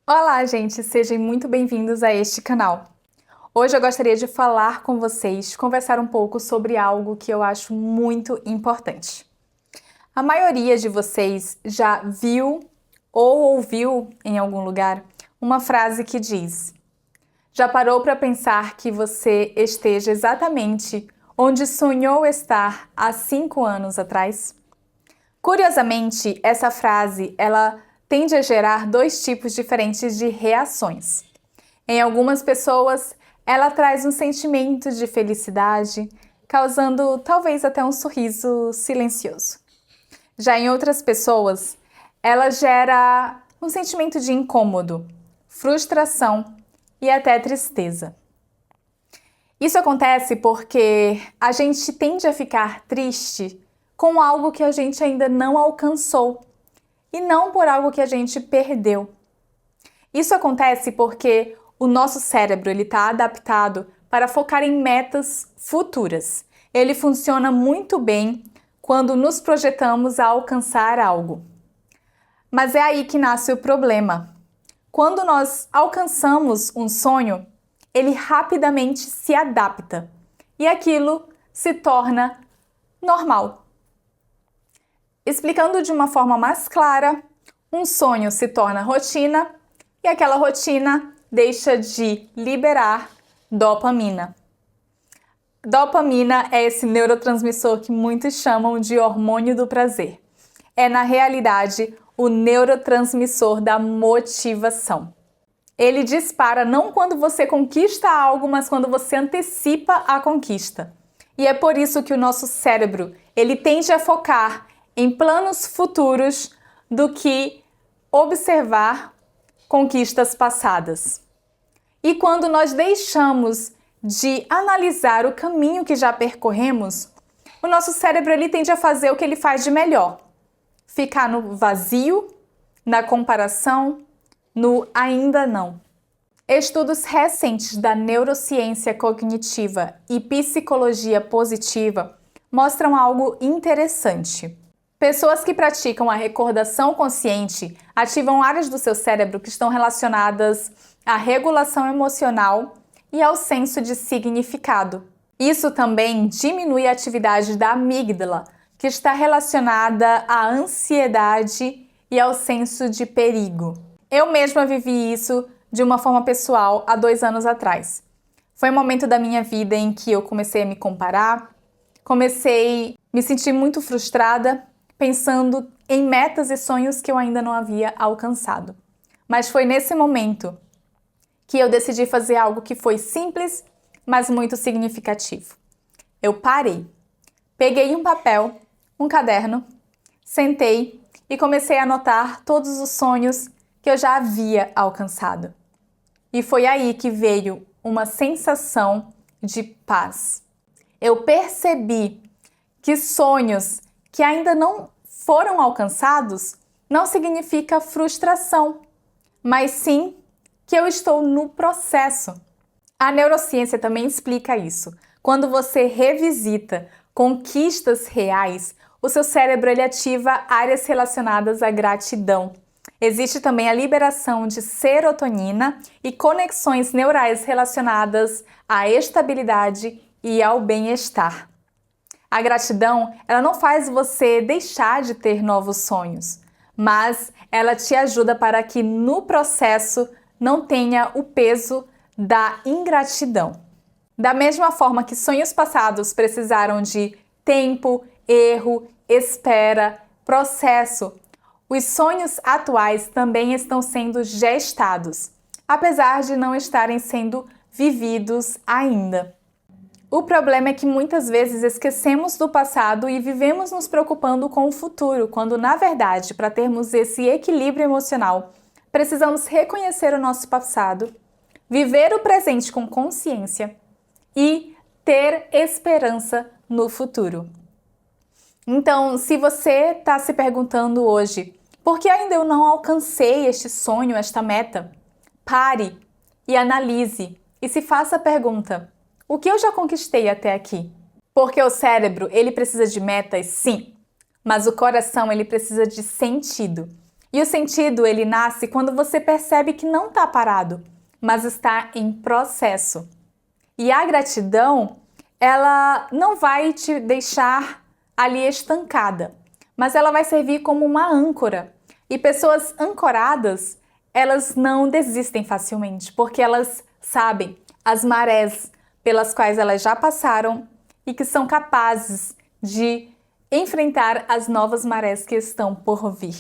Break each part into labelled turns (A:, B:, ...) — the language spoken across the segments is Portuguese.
A: Olá, gente! Sejam muito bem-vindos a este canal. Hoje eu gostaria de falar com vocês, conversar um pouco sobre algo que eu acho muito importante. A maioria de vocês já viu ou ouviu em algum lugar uma frase que diz: já parou para pensar que você esteja exatamente onde sonhou estar há 5 anos atrás? Curiosamente, essa frase, ela tende a gerar dois tipos diferentes de reações. Em algumas pessoas, ela traz um sentimento de felicidade, causando talvez até um sorriso silencioso. Já em outras pessoas, ela gera um sentimento de incômodo, frustração e até tristeza. Isso acontece porque a gente tende a ficar triste com algo que a gente ainda não alcançou e não por algo que a gente perdeu. Isso acontece porque o nosso cérebro está adaptado para focar em metas futuras. Ele funciona muito bem quando nos projetamos a alcançar algo. Mas é aí que nasce o problema. Quando nós alcançamos um sonho, ele rapidamente se adapta e aquilo se torna normal. Explicando de uma forma mais clara, um sonho se torna rotina e aquela rotina deixa de liberar dopamina. Dopamina é esse neurotransmissor que muitos chamam de hormônio do prazer. É, na realidade, o neurotransmissor da motivação. Ele dispara não quando você conquista algo, mas quando você antecipa a conquista. E é por isso que o nosso cérebro, ele tende a focar em planos futuros do que observar conquistas passadas. E quando nós deixamos de analisar o caminho que já percorremos, o nosso cérebro ele tende a fazer o que ele faz de melhor: ficar no vazio, na comparação, no ainda não. Estudos recentes da neurociência cognitiva e psicologia positiva mostram algo interessante. Pessoas que praticam a recordação consciente ativam áreas do seu cérebro que estão relacionadas à regulação emocional e ao senso de significado. Isso também diminui a atividade da amígdala, que está relacionada à ansiedade e ao senso de perigo. Eu mesma vivi isso de uma forma pessoal há 2 anos atrás. Foi um momento da minha vida em que eu comecei a me comparar, comecei a me sentir muito frustrada, pensando em metas e sonhos que eu ainda não havia alcançado. Mas foi nesse momento que eu decidi fazer algo que foi simples, mas muito significativo. Eu parei, peguei um papel, um caderno, sentei e comecei a anotar todos os sonhos que eu já havia alcançado. E foi aí que veio uma sensação de paz. Eu percebi que sonhos que ainda não foram alcançados não significa frustração, mas sim que eu estou no processo. A neurociência também explica isso. Quando você revisita conquistas reais, o seu cérebro ele ativa áreas relacionadas à gratidão. Existe também a liberação de serotonina e conexões neurais relacionadas à estabilidade e ao bem-estar. A gratidão, ela não faz você deixar de ter novos sonhos, mas ela te ajuda para que no processo não tenha o peso da ingratidão. Da mesma forma que sonhos passados precisaram de tempo, erro, espera, processo, os sonhos atuais também estão sendo gestados, apesar de não estarem sendo vividos ainda. O problema é que muitas vezes esquecemos do passado e vivemos nos preocupando com o futuro, quando na verdade, para termos esse equilíbrio emocional, precisamos reconhecer o nosso passado, viver o presente com consciência e ter esperança no futuro. Então, se você está se perguntando hoje, por que ainda eu não alcancei este sonho, esta meta? Pare e analise e se faça a pergunta: o que eu já conquistei até aqui? Porque o cérebro, ele precisa de metas, sim, mas o coração, ele precisa de sentido. E o sentido, ele nasce quando você percebe que não está parado, mas está em processo. E a gratidão, ela não vai te deixar ali estancada, mas ela vai servir como uma âncora. E pessoas ancoradas, elas não desistem facilmente, porque elas sabem as marés pelas quais elas já passaram e que são capazes de enfrentar as novas marés que estão por vir.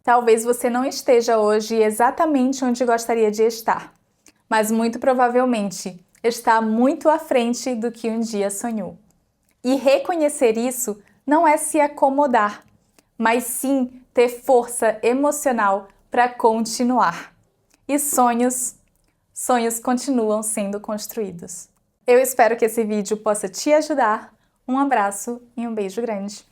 A: Talvez você não esteja hoje exatamente onde gostaria de estar, mas muito provavelmente está muito à frente do que um dia sonhou. E reconhecer isso não é se acomodar, mas sim ter força emocional para continuar. E sonhos continuam sendo construídos. Eu espero que esse vídeo possa te ajudar. Um abraço e um beijo grande.